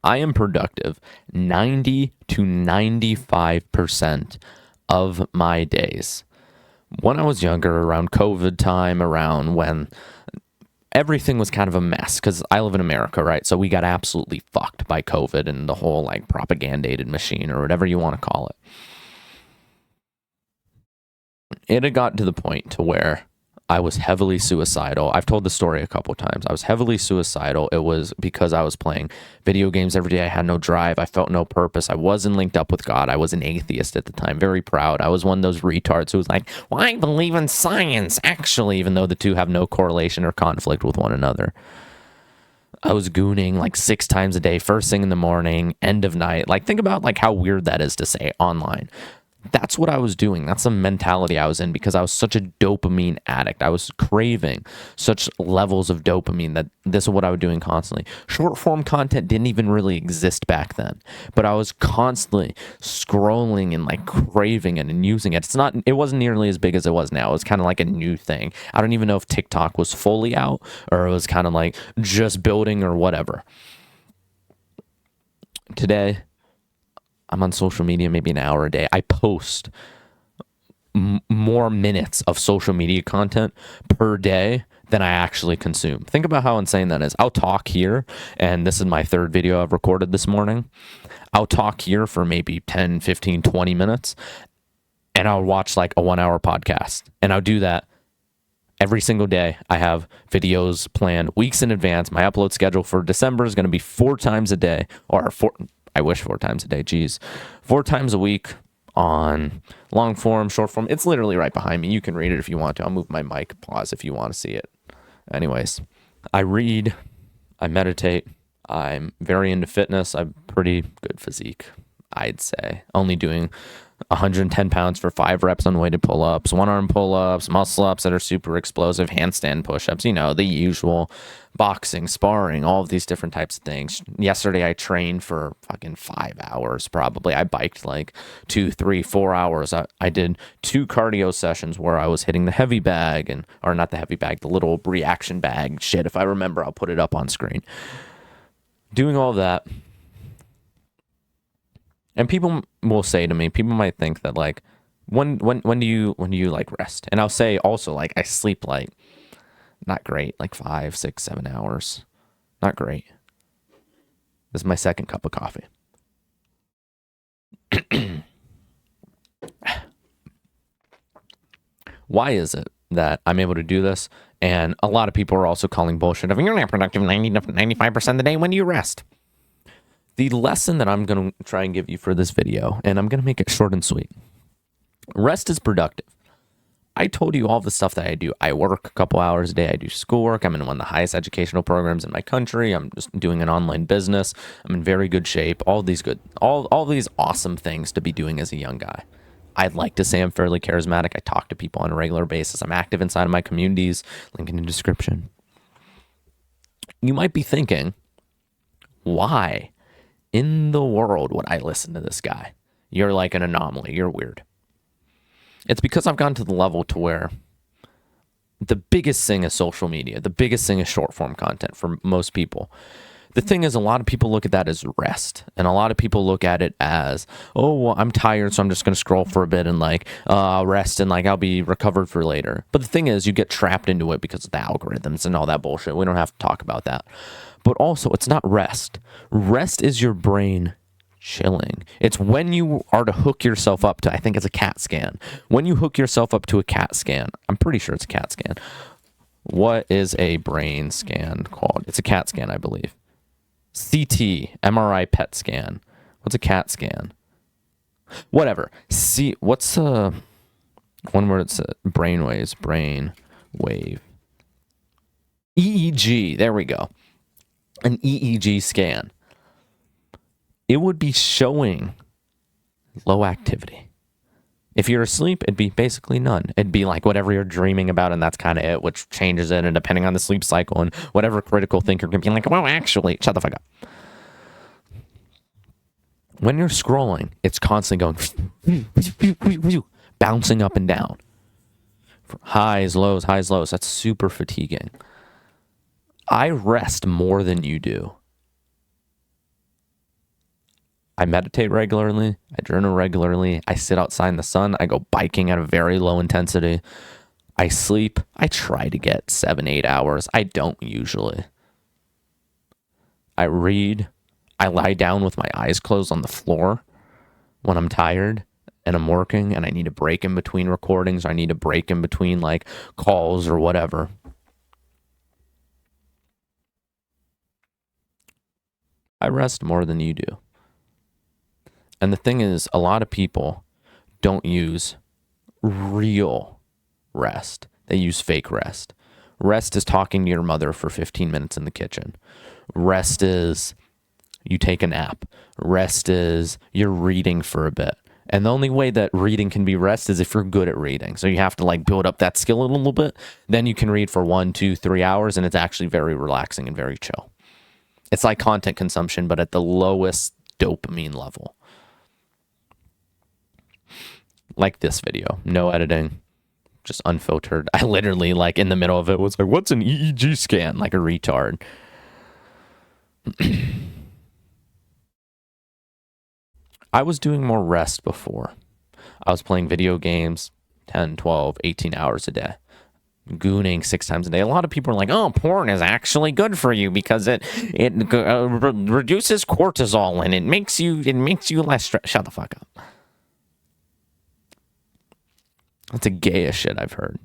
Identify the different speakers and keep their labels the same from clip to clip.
Speaker 1: I am productive 90 to 95% of my days. When I was younger, around COVID time, around when everything was kind of a mess, because I live in America, right? So we got absolutely fucked by COVID and the whole like propagandated machine or whatever you want to call it. It had gotten to the point to where I was heavily suicidal. I've told the story a couple times. I was heavily suicidal. It was because I was playing video games every day. I had no drive. I felt no purpose. I wasn't linked up with God. I was an atheist at the time, very proud. I was one of those retards who was like, well, I believe in science, actually, even though the two have no correlation or conflict with one another. I was gooning like 6 times a day, first thing in the morning, end of night. Like, think about like how weird that is to say online. That's what I was doing. That's the mentality I was in because I was such a dopamine addict. I was craving such levels of dopamine that this is what I was doing constantly. Short form content didn't even really exist back then, but I was constantly scrolling and like craving it and using it. It wasn't nearly as big as it was now. It was kind of like a new thing. I don't even know if TikTok was fully out or it was kind of like just building or whatever. Today, I'm on social media maybe an hour a day. I post more minutes of social media content per day than I actually consume. Think about how insane that is. I'll talk here, and this is my 3rd video I've recorded this morning. I'll talk here for maybe 10, 15, 20 minutes, and I'll watch like a 1-hour podcast. And I'll do that every single day. I have videos planned weeks in advance. My upload schedule for December is going to be 4 times a day, or 4 times a day. Geez, 4 times a week on long form, short form. It's literally right behind me. You can read it if you want to. I'll move my mic, pause if you want to see it. Anyways, I read, I meditate. I'm very into fitness. I'm pretty good physique, I'd say. Only doing 110 pounds for 5 reps on weighted pull-ups, 1-arm pull-ups, muscle-ups that are super explosive, handstand push-ups, the usual, boxing, sparring, all of these different types of things. Yesterday, I trained for fucking 5 hours probably. I biked like 2, 3, 4 hours. I did 2 cardio sessions where I was hitting the heavy bag, or not the heavy bag, the little reaction bag shit. If I remember, I'll put it up on screen. Doing all that. And people will say to me, people might think that like, when do you like rest? And I'll say also like I sleep like not great, like 5, 6, 7 hours. Not great. This is my 2nd cup of coffee. Why is it that I'm able to do this? And a lot of people are also calling bullshit of, you're not productive 90 to 95% of the day. When do you rest? The lesson that I'm going to try and give you for this video, and I'm going to make it short and sweet. Rest is productive. I told you all the stuff that I do. I work a couple hours a day. I do schoolwork. I'm in one of the highest educational programs in my country. I'm just doing an online business. I'm in very good shape. All these awesome things to be doing as a young guy. I'd like to say I'm fairly charismatic. I talk to people on a regular basis. I'm active inside of my communities. Link in the description. You might be thinking, why in the world would I listen to this guy? You're like an anomaly. You're weird. It's because I've gotten to the level to where the biggest thing is social media. The biggest thing is short form content for most people. The thing is, a lot of people look at that as rest. And a lot of people look at it as, oh, well, I'm tired, so I'm just going to scroll for a bit and like rest and like I'll be recovered for later. But the thing is, you get trapped into it because of the algorithms and all that bullshit. We don't have to talk about that. But also, it's not rest. Rest is your brain chilling. It's when you are to hook yourself up to, I think it's a CAT scan. When you hook yourself up to a CAT scan, I'm pretty sure it's a CAT scan. What is a brain scan called? It's a CAT scan, I believe. CT, MRI, PET scan. What's a CAT scan? Whatever. See, what's one word? It's brain waves. Brain wave. EEG. There we go. An EEG scan. It would be showing low activity. If you're asleep, it'd be basically none. It'd be like whatever you're dreaming about, and that's kind of it, which changes it, and depending on the sleep cycle and whatever critical thinker can be like, well, actually, shut the fuck up. When you're scrolling, it's constantly going, bouncing up and down. Highs, lows, highs, lows. That's super fatiguing. I rest more than you do. I meditate regularly. I journal regularly. I sit outside in the sun. I go biking at a very low intensity. I sleep. I try to get 7-8 hours. I don't usually. I read. I lie down with my eyes closed on the floor when I'm tired and I'm working and I need a break in between recordings. Or I need a break in between like calls or whatever. I rest more than you do. And the thing is, a lot of people don't use real rest. They use fake rest. Rest is talking to your mother for 15 minutes in the kitchen. Rest is you take a nap. Rest is you're reading for a bit. And the only way that reading can be rest is if you're good at reading. So you have to like build up that skill a little bit. Then you can read for 1, 2, 3 hours, and it's actually very relaxing and very chill. It's like content consumption, but at the lowest dopamine level. Like this video, no editing, just unfiltered. I literally, like, in the middle of it was like, what's an EEG scan? Like a retard. I was doing more rest before. I was playing video games 10, 12, 18 hours a day. Gooning 6 times a day. A lot of people are like, oh, porn is actually good for you because it reduces cortisol and it makes you less stressed. Shut the fuck up. That's the gayest shit I've heard.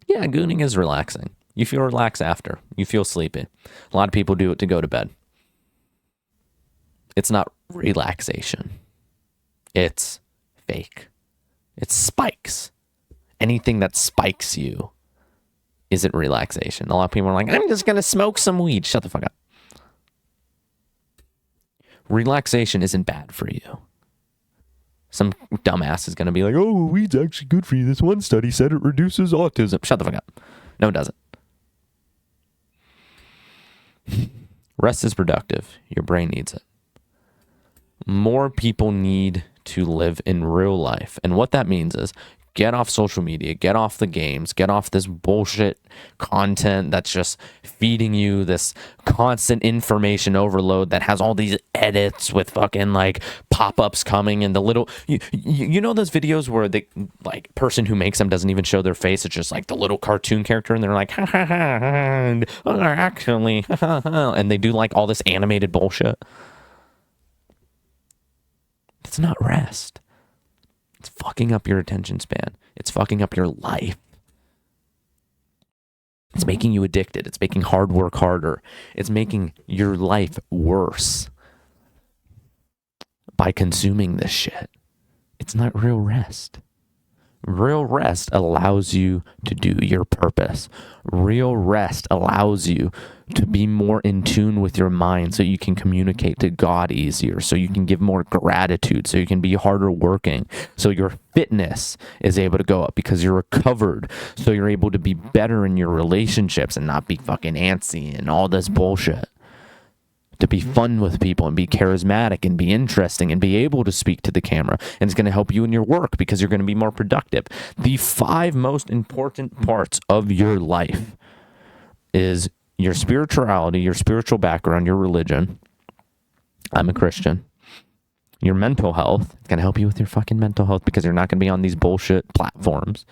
Speaker 1: Yeah, gooning is relaxing. You feel relaxed after. You feel sleepy. A lot of people do it to go to bed. It's not relaxation. It's fake. It's spikes. Anything that spikes you isn't relaxation. A lot of people are like, I'm just going to smoke some weed. Shut the fuck up. Relaxation isn't bad for you. Some dumbass is going to be like, oh, weed's actually good for you. This one study said it reduces autism. Shut the fuck up. No, it doesn't. Rest is productive. Your brain needs it. More people need to live in real life. And what that means is get off social media, get off the games, get off this bullshit content that's just feeding you this constant information overload that has all these edits with fucking like pop-ups coming and the little you know those videos where the like person who makes them doesn't even show their face. It's just like the little cartoon character and they're like ha ha ha and actually ha, ha, and they do like all this animated bullshit. It's not rest. It's fucking up your attention span. It's fucking up your life. It's making you addicted. It's making hard work harder. It's making your life worse by consuming this shit. It's not real rest. Real rest allows you to do your purpose. Real rest allows you to be more in tune with your mind so you can communicate to God easier, so you can give more gratitude, so you can be harder working, so your fitness is able to go up because you're recovered, so you're able to be better in your relationships and not be fucking antsy and all this bullshit. To be fun with people and be charismatic and be interesting and be able to speak to the camera. And it's going to help you in your work because you're going to be more productive. The 5 most important parts of your life is your spirituality, your spiritual background, your religion. I'm a Christian. Your mental health. It's going to help you with your fucking mental health because you're not going to be on these bullshit platforms.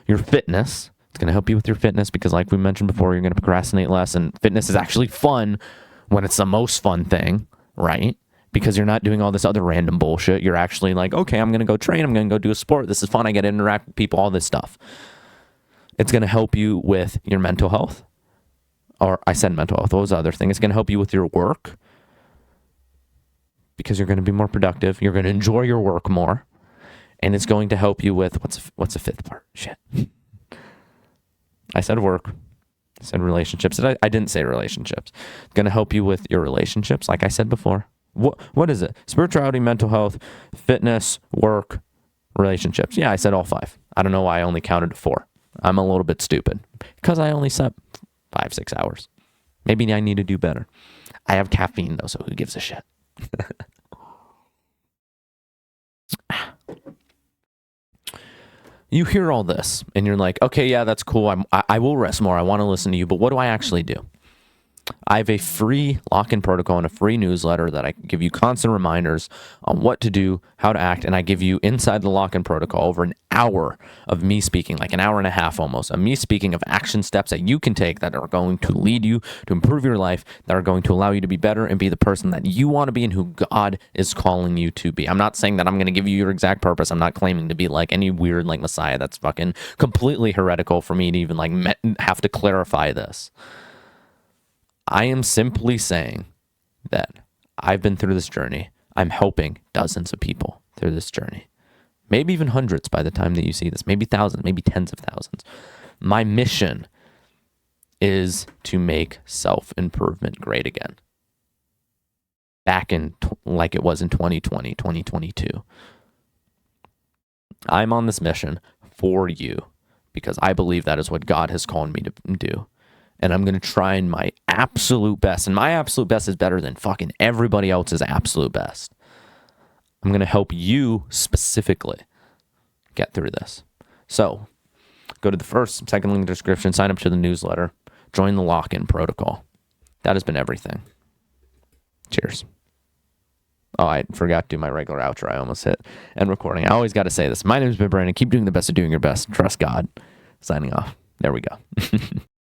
Speaker 1: Your fitness. It's going to help you with your fitness because like we mentioned before, you're going to procrastinate less and fitness is actually fun when it's the most fun thing, right? Because you're not doing all this other random bullshit. You're actually like, okay, I'm going to go train. I'm going to go do a sport. This is fun. I get to interact with people, all this stuff. It's going to help you with your mental health. Or I said mental health. What was the other thing? It's going to help you with your work because you're going to be more productive. You're going to enjoy your work more. And it's going to help you with, what's the 5th part? Shit. I said work. I said relationships. I didn't say relationships. It's going to help you with your relationships, like I said before. What is it? Spirituality, mental health, fitness, work, relationships. Yeah, I said all 5. I don't know why I only counted to 4. I'm a little bit stupid because I only slept 5-6 hours. Maybe I need to do better. I have caffeine though, so who gives a shit? You hear all this and you're like, okay, yeah, that's cool. I will rest more. I want to listen to you, but what do I actually do? I have a free lock-in protocol and a free newsletter that I give you constant reminders on what to do, how to act, and I give you inside the lock-in protocol over an hour of me speaking, like an hour and a half almost, of me speaking of action steps that you can take that are going to lead you to improve your life, that are going to allow you to be better and be the person that you want to be and who God is calling you to be. I'm not saying that I'm going to give you your exact purpose. I'm not claiming to be like any weird like Messiah. That's fucking completely heretical for me to even like have to clarify this. I am simply saying that I've been through this journey. I'm helping dozens of people through this journey. Maybe even hundreds by the time that you see this. Maybe thousands, maybe tens of thousands. My mission is to make self-improvement great again. Back in like it was in 2020, 2022. I'm on this mission for you because I believe that is what God has called me to do. And I'm going to try my absolute best. And my absolute best is better than fucking everybody else's absolute best. I'm going to help you specifically get through this. So go to the first, second link in the description, sign up to the newsletter, join the lock-in protocol. That has been everything. Cheers. Oh, I forgot to do my regular outro. I almost hit end recording. I always got to say this. My name is Ben Brandon. Keep doing the best of doing your best. Trust God. Signing off. There we go.